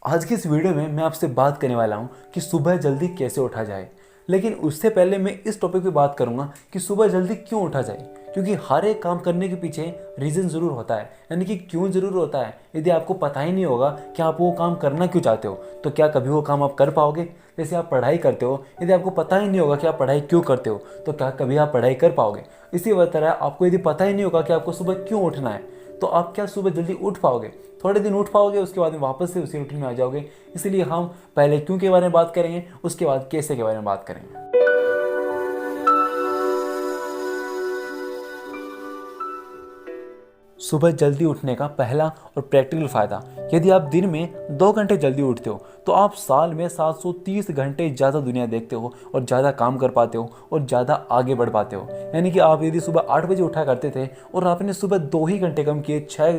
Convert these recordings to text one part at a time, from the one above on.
आज की इस वीडियो में मैं आपसे बात करने वाला हूं कि सुबह जल्दी कैसे उठा जाए। लेकिन उससे पहले मैं इस टॉपिक पे बात करूंगा कि सुबह जल्दी क्यों उठा जाए, क्योंकि हर एक काम करने के पीछे रीज़न ज़रूर होता है, यानी कि क्यों ज़रूर होता है। यदि आपको पता ही नहीं होगा कि आप वो काम करना क्यों चाहते हो, तो क्या कभी वो काम आप कर पाओगे। जैसे आप पढ़ाई करते हो, यदि आपको पता ही नहीं होगा कि आप पढ़ाई क्यों करते हो, तो क्या कभी आप पढ़ाई कर पाओगे। इसी तरह आपको यदि पता ही नहीं होगा कि आपको सुबह क्यों उठना है, तो आप क्या सुबह जल्दी उठ पाओगे। थोड़े दिन उठ पाओगे, उसके बाद में वापस से उसी रूटीन में आ जाओगे। इसलिए हम पहले क्यों के बारे में बात करेंगे, उसके बाद कैसे के बारे में बात करेंगे। सुबह जल्दी उठने का पहला और प्रैक्टिकल फ़ायदा, यदि आप दिन में 2 घंटे जल्दी उठते हो तो आप साल में 730 घंटे ज़्यादा दुनिया देखते हो और ज़्यादा काम कर पाते हो और ज़्यादा आगे बढ़ पाते हो। यानी कि आप यदि सुबह 8 बजे उठा करते थे और आपने सुबह 2 ही घंटे कम किए, 6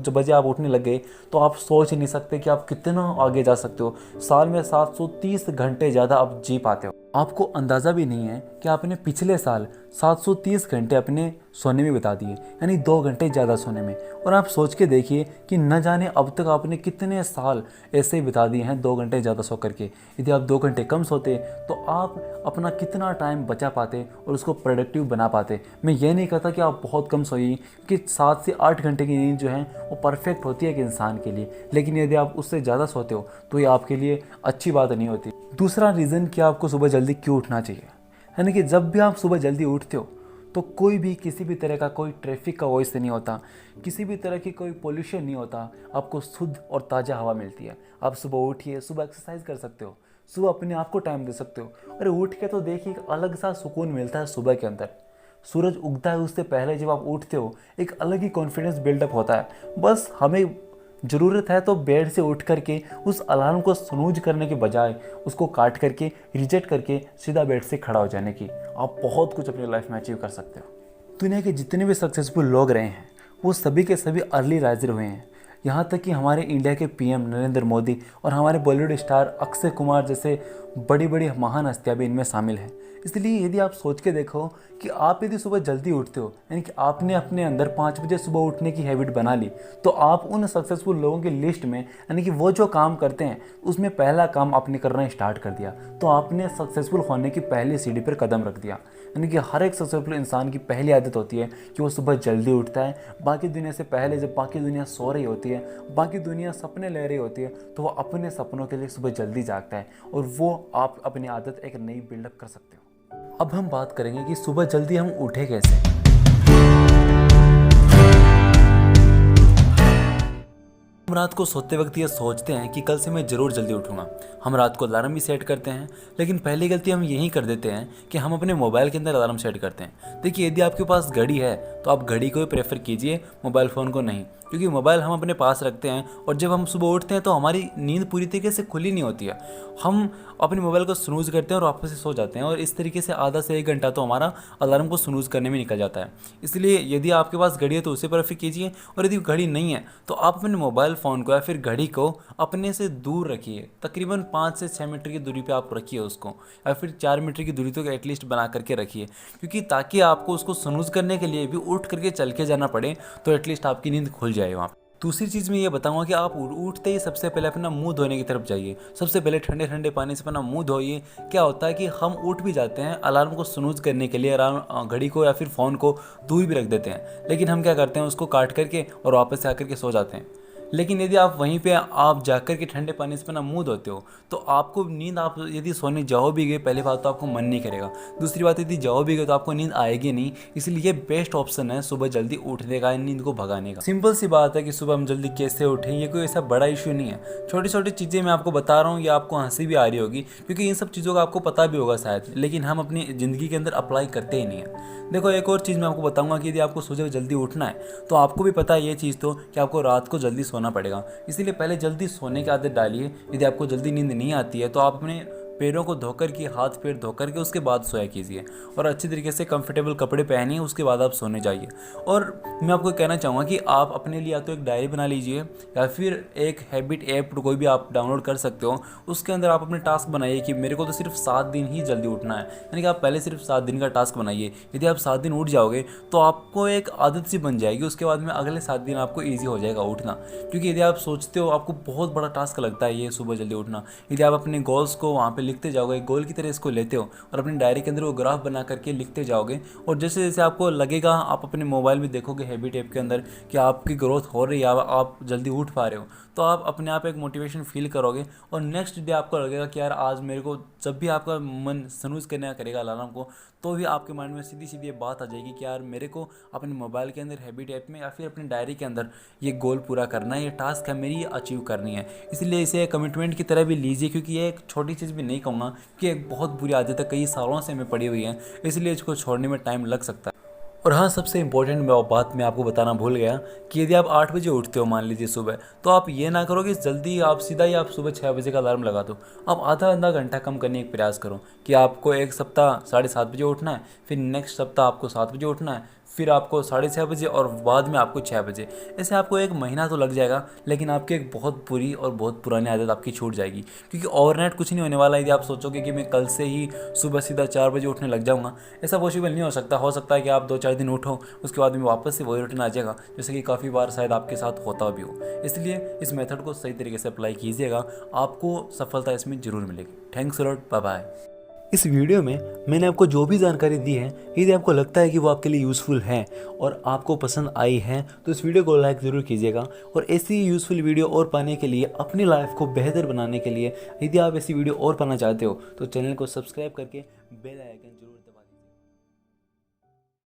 बजे आप उठने लग गए, तो आप सोच ही नहीं सकते कि आप कितना आगे जा सकते हो। साल में 730 घंटे ज़्यादा आप जी पाते हो। आपको अंदाज़ा भी नहीं है कि आपने पिछले साल 730 घंटे अपने सोने में बिता दिए, यानी 2 घंटे ज़्यादा सोने में। और आप सोच के देखिए कि न जाने अब तक आपने कितने साल ऐसे ही बिता दिए हैं 2 घंटे ज़्यादा सो करके। यदि आप 2 घंटे कम सोते तो आप अपना कितना टाइम बचा पाते और उसको प्रोडक्टिव बना पाते। मैं ये नहीं कहता कि आप बहुत कम सोइए, कि 7 से 8 घंटे की नींद जो है वो परफेक्ट होती है एक इंसान के लिए, लेकिन यदि आप उससे ज़्यादा सोते हो तो ये आपके लिए अच्छी बात नहीं होती। दूसरा रीज़न कि आपको सुबह जल्दी क्यों उठना चाहिए, यानी कि जब भी आप सुबह जल्दी उठते हो तो कोई भी किसी भी तरह का कोई ट्रैफिक का वॉइस नहीं होता, किसी भी तरह की कोई पोल्यूशन नहीं होता। आपको शुद्ध और ताज़ा हवा मिलती है। आप सुबह उठिए, सुबह एक्सरसाइज कर सकते हो, सुबह अपने आप को टाइम दे सकते हो। अरे उठ के तो देखिए, एक अलग सा सुकून मिलता है सुबह के अंदर। सूरज उगता है उससे पहले जब आप उठते हो, एक अलग ही कॉन्फिडेंस बिल्डअप होता है। बस हमें ज़रूरत है तो बेड से उठ करके उस अलार्म को स्नूज करने के बजाय उसको काट करके, रिजेक्ट करके सीधा बेड से खड़ा हो जाने की। आप बहुत कुछ अपनी लाइफ में अचीव कर सकते हो। दुनिया के जितने भी सक्सेसफुल लोग रहे हैं वो सभी के सभी अर्ली राइजर हुए हैं। यहाँ तक कि हमारे इंडिया के पीएम नरेंद्र मोदी और हमारे बॉलीवुड स्टार अक्षय कुमार जैसे बड़ी बड़ी महान हस्तियाँ भी इनमें शामिल हैं। इसलिए यदि आप सोच के देखो कि आप यदि सुबह जल्दी उठते हो, यानी कि आपने अपने अंदर 5 बजे सुबह उठने की हैबिट बना ली, तो आप उन सक्सेसफुल लोगों की लिस्ट में, यानी कि वो जो काम करते हैं उसमें पहला काम आपने करना स्टार्ट कर दिया। तो आपने सक्सेसफुल होने की पहली सीढ़ी पर कदम रख दिया। यानी कि हर एक सक्सेसफुल इंसान की पहली आदत होती है कि वो सुबह जल्दी उठता है। बाकी दुनिया से पहले, जब बाकी दुनिया सो रही होती है, बाकी दुनिया सपने ले रही होती है, तो वो अपने सपनों के लिए सुबह जल्दी जागता है और वो आप अपनी आदत एक नई बिल्डअप कर सकते हो। अब हम बात करेंगे कि सुबह जल्दी हम उठे कैसे। हम रात को सोते वक्त ये सोचते हैं कि कल से मैं ज़रूर जल्दी उठूंगा। हम रात को अलार्म भी सेट करते हैं, लेकिन पहली गलती हम यही कर देते हैं कि हम अपने मोबाइल के अंदर अलार्म सेट करते हैं। देखिए, यदि आपके पास घड़ी है तो आप घड़ी को ही प्रेफर कीजिए, मोबाइल फ़ोन को नहीं। क्योंकि मोबाइल हम अपने पास रखते हैं और जब हम सुबह उठते हैं तो हमारी नींद पूरी तरीके से खुली नहीं होती है। हम अपने मोबाइल को स्नूज़ करते हैं और वापस से सो जाते हैं, और इस तरीके से आधा से 1 घंटा तो हमारा अलार्म को स्नूज़ करने में निकल जाता है। इसलिए यदि आपके पास घड़ी है तो उसे प्रेफर कीजिए, और यदि घड़ी नहीं है तो आप अपने मोबाइल फ़ोन को या फिर घड़ी को अपने से दूर रखिए। तकरीबन 5 से 6 मीटर की दूरी पे आप रखिए उसको, या फिर 4 मीटर की दूरी तो एटलीस्ट बना करके रखिए, क्योंकि ताकि आपको उसको स्नूज़ करने के लिए भी उठ करके चल के जाना पड़े तो एटलीस्ट आपकी नींद खुल जाए वहाँ। दूसरी चीज़ मैं ये बताऊंगा कि आप उठते ही सबसे पहले अपना मुंह धोने की तरफ जाइए। सबसे पहले ठंडे ठंडे पानी से अपना मुंह धोइए। क्या होता है कि हम उठ भी जाते हैं अलार्म को स्नूज करने के लिए, अलार्म घड़ी को या फिर फ़ोन को दूर भी रख देते हैं, लेकिन हम क्या करते हैं उसको काट करके और वापस से आकर के सो जाते हैं। लेकिन यदि आप वहीं पे आप जाकर के ठंडे पानी से अपना मुंह धोते हो तो आपको नींद, आप यदि सोने जाओ भी गए, पहली बात तो आपको मन नहीं करेगा, दूसरी बात यदि जाओ भी गए तो आपको नींद आएगी नहीं। इसलिए ये बेस्ट ऑप्शन है सुबह जल्दी उठने का, नींद को भगाने का। सिंपल सी बात है कि सुबह हम जल्दी कैसे उठें, ये कोई ऐसा बड़ा इशू नहीं है। छोटी छोटी चीज़ें मैं आपको बता रहा हूँ, ये आपको हंसी भी आ रही होगी क्योंकि इन सब चीज़ों का आपको पता भी होगा शायद, लेकिन हम अपनी ज़िंदगी के अंदर अप्लाई करते ही नहीं है। देखो, एक और चीज़ मैं आपको बताऊंगा कि यदि आपको सुबह जल्दी उठना है तो आपको भी पता है ये चीज़ तो कि आपको रात को जल्दी सोना पड़ेगा। इसीलिए पहले जल्दी सोने की आदत डालिए। यदि आपको जल्दी नींद नहीं आती है तो आप अपने पैरों को धोकर के, हाथ पैर धोकर के उसके बाद सोया कीजिए और अच्छी तरीके से कंफर्टेबल कपड़े पहनिए, उसके बाद आप सोने जाइए। और मैं आपको कहना चाहूँगा कि आप अपने लिए या तो एक डायरी बना लीजिए या फिर एक हैबिट ऐप कोई भी आप डाउनलोड कर सकते हो, उसके अंदर आप अपने टास्क बनाइए कि मेरे को तो सिर्फ 7 दिन ही जल्दी उठना है, यानी कि आप पहले सिर्फ 7 दिन का टास्क बनाइए। यदि आप 7 दिन उठ जाओगे तो आपको एक आदत सी बन जाएगी, उसके बाद में अगले 7 दिन आपको ईजी हो जाएगा उठना। क्योंकि यदि आप सोचते हो, आपको बहुत बड़ा टास्क लगता है ये सुबह जल्दी उठना, यदि आप अपने गोल्स को वहाँ पे लिखते जाओगे, गोल की तरह इसको लेते हो और अपनी डायरी के अंदर वो ग्राफ बना करके लिखते जाओगे, और जैसे जैसे आपको लगेगा, आप अपने मोबाइल में देखोगे हैबिट ऐप के अंदर कि आपकी ग्रोथ हो रही है, आप जल्दी उठ पा रहे हो, तो आप अपने आप एक मोटिवेशन फील करोगे और नेक्स्ट डे आपको लगेगा कि यार आज मेरे को, जब भी आपका मन स्नूज करने करेगा अलार्म को, तो भी आपके माइंड में सीधी सीधी ये बात आ जाएगी कि यार मेरे को अपने मोबाइल के अंदर हैबिट ऐप में या फिर अपनी डायरी के अंदर ये गोल पूरा करना है, ये टास्क है मेरी, ये अचीव करनी है। इसलिए इसे कमिटमेंट की तरह भी लीजिए, क्योंकि ये एक छोटी चीज़ भी नहीं कहूँगा कि एक बहुत बुरी आदत है, कई सालों से हमें पड़ी हुई है, इसलिए इसको छोड़ने में टाइम लग सकता है। और हाँ, सबसे इम्पोर्टेंट बात मैं आपको बताना भूल गया कि यदि आप 8 बजे उठते हो मान लीजिए सुबह, तो आप ये ना करो कि जल्दी आप सीधा ही आप सुबह 6 बजे का अलार्म लगा दो। आप आधा घंटा कम करने का प्रयास करो कि आपको एक सप्ताह 7:30 बजे उठना है, फिर नेक्स्ट सप्ताह आपको 7 बजे उठना है, फिर आपको 6:30 बजे और बाद में आपको 6 बजे। ऐसे आपको एक महीना तो लग जाएगा, लेकिन आपकी एक बहुत बुरी और बहुत पुरानी आदत आपकी छूट जाएगी। क्योंकि ओवरनाइट कुछ नहीं होने वाला। यदि आप सोचोगे कि मैं कल से ही सुबह सीधा 4 बजे उठने लग जाऊँगा, ऐसा पॉसिबल नहीं हो सकता। हो सकता है कि आप 2-4 दिन उठो, उसके बाद में वापस से वही रूटीन आ जाएगा, जैसे कि काफ़ी बार शायद आपके साथ होता भी हो। इसलिए इस मेथड को सही तरीके से अप्लाई कीजिएगा, आपको सफलता इसमें ज़रूर मिलेगी। Thanks a lot, bye bye. इस वीडियो में मैंने आपको जो भी जानकारी दी है, यदि आपको लगता है कि वो आपके लिए यूज़फुल है और आपको पसंद आई है, तो इस वीडियो को लाइक ज़रूर कीजिएगा। और ऐसी यूज़फुल वीडियो और पाने के लिए, अपनी लाइफ को बेहतर बनाने के लिए, यदि आप ऐसी वीडियो और पाना चाहते हो, तो चैनल को सब्सक्राइब करके बेल आइकन जरूर